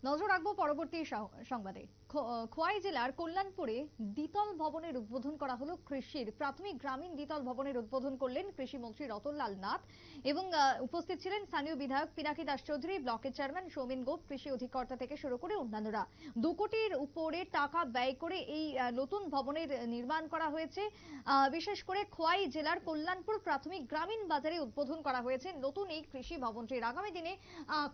নজর রাখবো পরবর্তী সংবাদে। খোয়াই জেলার কল্যাণপুরে দ্বিতল ভবনের উদ্বোধন করা হলো। কৃষির প্রাথমিক গ্রামীণ দ্বিতল ভবনের উদ্বোধন করলেন কৃষি মন্ত্রী রতনলাল নাথ এবং উপস্থিত ছিলেন স্থানীয় বিধায়ক পিনাকি দাস চৌধুরী, ব্লকের চেয়ারম্যান সৌমেন গোপ, কৃষি অধিকর্তা থেকে শুরু করে অন্যান্যরা। 2 কোটির উপরে টাকা ব্যয় করে এই নতুন ভবনের নির্মাণ করা হয়েছে। বিশেষ করে খোয়াই জেলার কল্যাণপুর প্রাথমিক গ্রামীণ বাজারে উদ্বোধন করা হয়েছে নতুন এই কৃষি ভবনটির। আগামী দিনে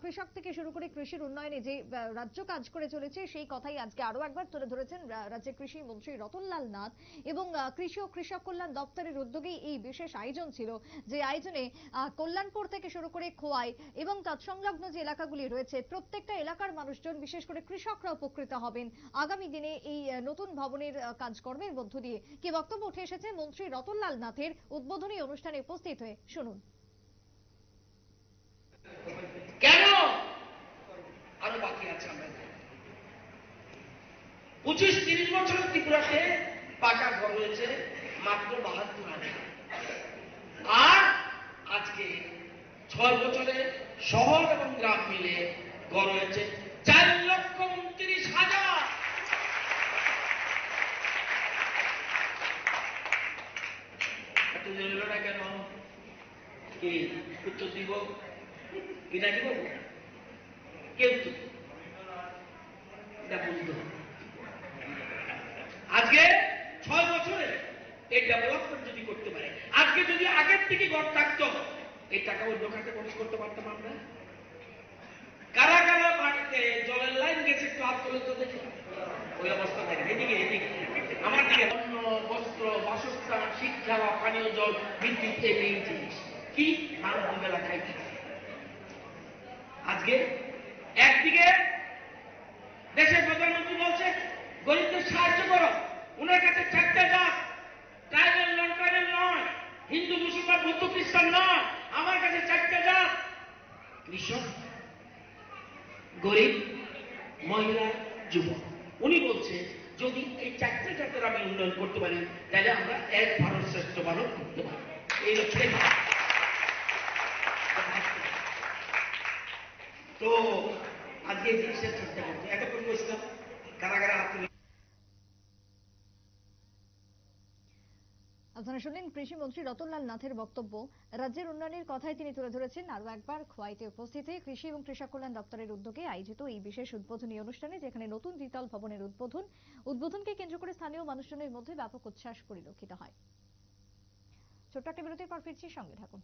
কৃষক থেকে শুরু করে কৃষির উন্নয়নে যে রাজ্য কাজ করে চলেছে সেই কথাই আজকে আরো একবার তুলে ধরেছেন রাজ্যের কৃষি মন্ত্রী রতনলাল নাথ এবং কৃষি ও কৃষক কল্যাণ দপ্তরের উদ্যোগেই এই বিশেষ আয়োজন ছিল, যে আয়োজনে কল্যাণপুর থেকে শুরু করে খোয়াই এবং তৎসংলগ্ন যে এলাকাগুলি রয়েছে প্রত্যেকটা এলাকার মানুষজন বিশেষ করে কৃষকরা উপকৃত হবেন আগামী দিনে এই নতুন ভবনের কাজকর্মের মধ্য দিয়ে। কি বক্তব্য উঠে এসেছে মন্ত্রী রতনলাল নাথের উদ্বোধনী অনুষ্ঠানে উপস্থিত হয়ে, শুনুন। কেন আরো বাকি আছে? আমরা 25-30 বছরের ত্রিপুরাতে পাকা ঘর হয়েছে মাত্র 72,000, আর আজকে 6 বছরে শহর এবং গ্রাম মিলে ঘর হয়েছে 4,29,000। এত জেল না কেন? কি উত্তর দিব? কিনা দিব? কে উত্তর বলতে? আজকে 6 বছরে এই ডেভেলপমেন্ট যদি করতে পারে, আজকে যদি আগের থেকে ঘর থাকতো এই টাকা অন্য খাতে খরচ করতে পারতাম আমরা। কারা কারা বাড়িতে জলের লাইন গেছে একটু হাত তুলে তো দেখি। ওই অবস্থা থাকে। এদিকে এদিকে আমার দিকে অন্ন, বস্ত্র, বাসস্থান, শিক্ষা, পানীয় জল, বিদ্যুৎ, এই মেইন জিনিস কি মানুষ দুবেলা খাইতে। আজকে একদিকে দেশের প্রধানমন্ত্রী বলছে গরিবদের সাহায্য করো, উনার কাছে 4টা জাত, ট্রাইবেল নন ট্রাইবেল নয়, হিন্দু মুসলমান বৌদ্ধ খ্রিস্টান নয়, আমার কাছে 4টা জাত, কৃষক, গরিব, মহিলা, যুবক। উনি বলছে যদি এই 4টা জাতের আমি উন্নয়ন করতে পারি তাহলে আমরা এক ভারত শ্রেষ্ঠ ভারত করতে পারি। এই লক্ষ্যে তো আজকে জিনিসের চিন্তা করতে এতক্ষণ বলছিলাম কারাগারে হাত তুলে। আপনারা শুনলেন কৃষি মন্ত্রী রতনলাল নাথের বক্তব্য। রাজ্যের উন্নয়নের কথাই তিনি তুলে ধরেছেন আরো একবার খোয়াইতে উপস্থিত হয়ে কৃষি এবং কৃষক কল্যাণ দপ্তরের উদ্যোগে আয়োজিত এই বিশেষ উদ্বোধনী অনুষ্ঠানে, যেখানে নতুন দ্বিতল ভবনের উদ্বোধনকে কেন্দ্র করে স্থানীয় মানুষজনের মধ্যে ব্যাপক উচ্ছ্বাস পরিলক্ষিত হয়। ছোট্ট একটা বিরতির পর ফিরছি, সঙ্গে থাকুন।